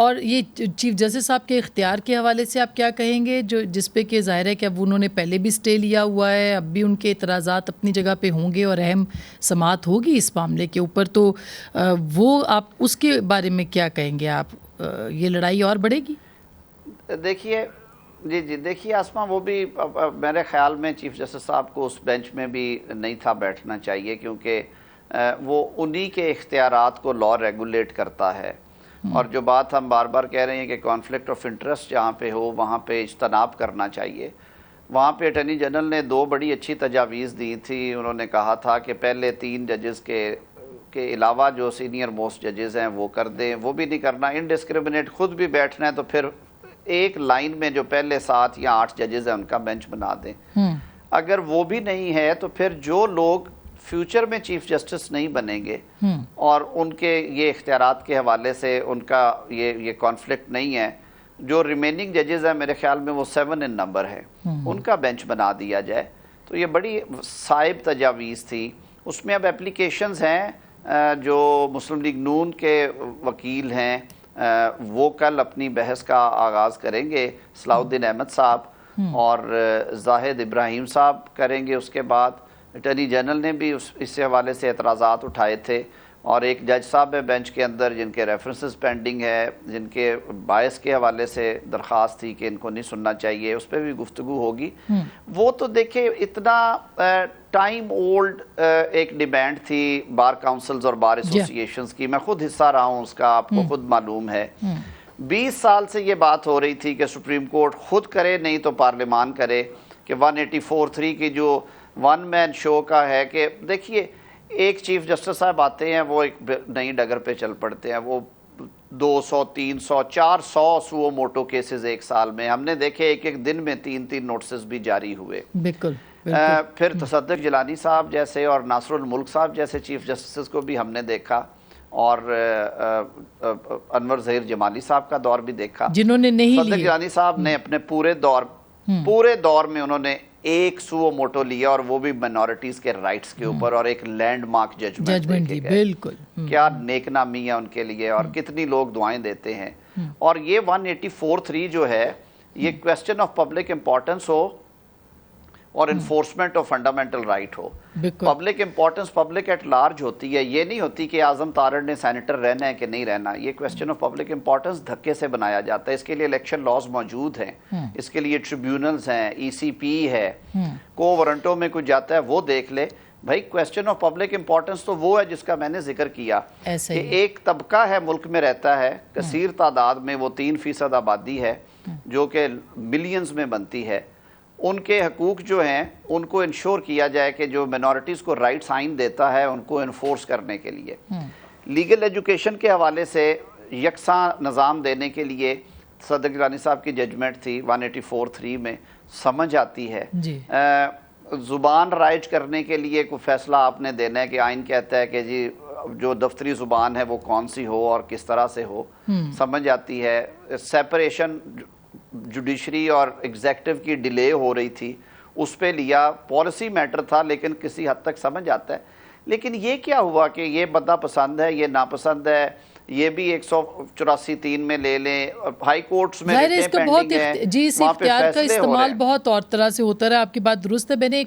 اور یہ chief justice صاحب کے اختیار کے حوالے سے آپ کیا کہیں گے، جس پہ کہ ظاہر ہے کہ اب انہوں نے پہلے بھی اسٹے لیا ہوا ہے، اب بھی ان کے اعتراضات اپنی جگہ پہ ہوں گے اور اہم سماعت ہوگی اس معاملے کے اوپر، تو وہ آپ اس کے بارے میں کیا کہیں گے؟ آپ یہ لڑائی اور بڑھے گی؟ دیکھیے دیکھیے آسما، وہ بھی میرے خیال میں چیف جسٹس صاحب کو اس بینچ میں بھی نہیں تھا بیٹھنا چاہیے، کیونکہ وہ انہی کے اختیارات کو لا ریگولیٹ کرتا ہے، اور جو بات ہم بار بار کہہ رہے ہیں کہ کانفلکٹ آف انٹرسٹ جہاں پہ ہو وہاں پہ اجتناب کرنا چاہیے۔ وہاں پہ اٹارنی جنرل نے 2 بڑی اچھی تجاویز دی تھی۔ انہوں نے کہا تھا کہ پہلے 3 ججز کے علاوہ جو سینئر موسٹ ججز ہیں وہ کر دیں، وہ بھی نہیں کرنا، انڈسکریمنیٹ خود بھی بیٹھنا ہے تو پھر ایک لائن میں جو پہلے 7 یا 8 ججز ہیں ان کا بینچ بنا دیں۔ اگر وہ بھی نہیں ہے تو پھر جو لوگ فیوچر میں چیف جسٹس نہیں بنیں گے اور ان کے یہ اختیارات کے حوالے سے ان کا یہ کانفلکٹ نہیں ہے، جو ریمیننگ ججز ہیں میرے خیال میں وہ 7 ان نمبر ہے، ان کا بینچ بنا دیا جائے۔ تو یہ بڑی صائب تجاویز تھی۔ اس میں اب اپلیکیشنز ہیں، جو مسلم لیگ نون کے وکیل ہیں وہ کل اپنی بحث کا آغاز کریں گے، صلاح الدین احمد صاحب اور زاہد ابراہیم صاحب کریں گے۔ اس کے بعد اٹارنی جنرل نے بھی اس سے حوالے سے اعتراضات اٹھائے تھے، اور ایک جج صاحب ہے بینچ کے اندر جن کے ریفرنسز پینڈنگ ہے، جن کے باعث کے حوالے سے درخواست تھی کہ ان کو نہیں سننا چاہیے، اس پہ بھی گفتگو ہوگی۔ وہ تو دیکھیں اتنا ٹائم اولڈ ایک ڈیمانڈ تھی بار کاؤنسلز اور بار ایسوسیشنز کی، میں خود حصہ رہا ہوں اس کا، آپ کو خود معلوم ہے۔ 20 سال سے یہ بات ہو رہی تھی کہ سپریم کورٹ خود کرے نہیں تو پارلیمان کرے، کہ 184(3) کی جو ون مین شو کا ہے، کہ دیکھیے ایک چیف جسٹس صاحب آتے ہیں وہ ایک نئی ڈگر پہ چل پڑتے ہیں، وہ 200 300 400 سو موٹو کیسز ایک سال میں ہم نے دیکھے، ایک دن میں 3 نوٹسز بھی جاری ہوئے۔ بالکل پھر تصدق جیلانی صاحب جیسے اور ناصر الملک صاحب جیسے چیف جسٹس کو بھی ہم نے دیکھا، اور انور ظہیر جمالی صاحب کا دور بھی دیکھا، جنہوں نے نہیں تصدق جیلانی صاحب نے اپنے پورے دور میں انہوں نے 1 سو موٹو لیا، اور وہ بھی مائنورٹیز کے رائٹس کے اوپر، اور ایک لینڈ مارک ججمنٹ دے کے بالکل کیا نیک نامی ہے ان کے لیے، اور کتنی لوگ دعائیں دیتے ہیں۔ اور یہ 184(3) جو ہے یہ کویسچن آف پبلک امپورٹنس ہو اور انفورسمنٹ آف فنڈامنٹل رائٹ ہو، public importance public at large ہوتی ہے، یہ نہیں ہوتی کہ اعظم تارڑ نے سینیٹر رہنا ہے کہ نہیں رہنا۔ یہ کویسچن آف پبلک امپورٹنس دھکے سے بنایا جاتا ہے، اس کے لیے الیکشن لاز موجود ہیں، اس کے لیے ٹریبیونلز ہیں، ECP ہے، کو وارنٹوں میں کچھ جاتا ہے وہ دیکھ لے۔ بھائی کویسچن آف پبلک امپورٹنس تو وہ ہے جس کا میں نے ذکر کیا کہ ایک طبقہ ہے ملک میں رہتا ہے، کثیر تعداد میں، وہ 3% آبادی ہے جو کہ ملینز میں بنتی ہے، ان کے حقوق جو ہیں ان کو انشور کیا جائے کہ جو مائنورٹیز کو رائٹس آئین دیتا ہے ان کو انفورس کرنے کے لیے۔ لیگل ایجوکیشن کے حوالے سے یکساں نظام دینے کے لیے صدق جیلانی صاحب کی ججمنٹ تھی 184(3) میں، سمجھ آتی ہے۔ زبان رائج کرنے کے لیے کوئی فیصلہ آپ نے دینا ہے کہ آئین کہتا ہے کہ جی جو دفتری زبان ہے وہ کون سی ہو اور کس طرح سے ہو، سمجھ آتی ہے۔ سیپریشن جوڈیشری اور ایگزیکٹو کی ڈیلے ہو رہی تھی، اس پہ لیا، پالیسی میٹر تھا لیکن کسی حد تک سمجھ آتا ہے۔ لیکن یہ کیا ہوا کہ یہ بندہ پسند ہے، یہ ناپسند ہے، یہ بھی 184(3) میں لے لیں، ہائی کورٹس میں ظاہر ہے اس کا بہت جی اس اختیار کا استعمال بہت اور طرح سے ہوتا رہا۔ آپ کی بات درست ہے۔ میں نے ایک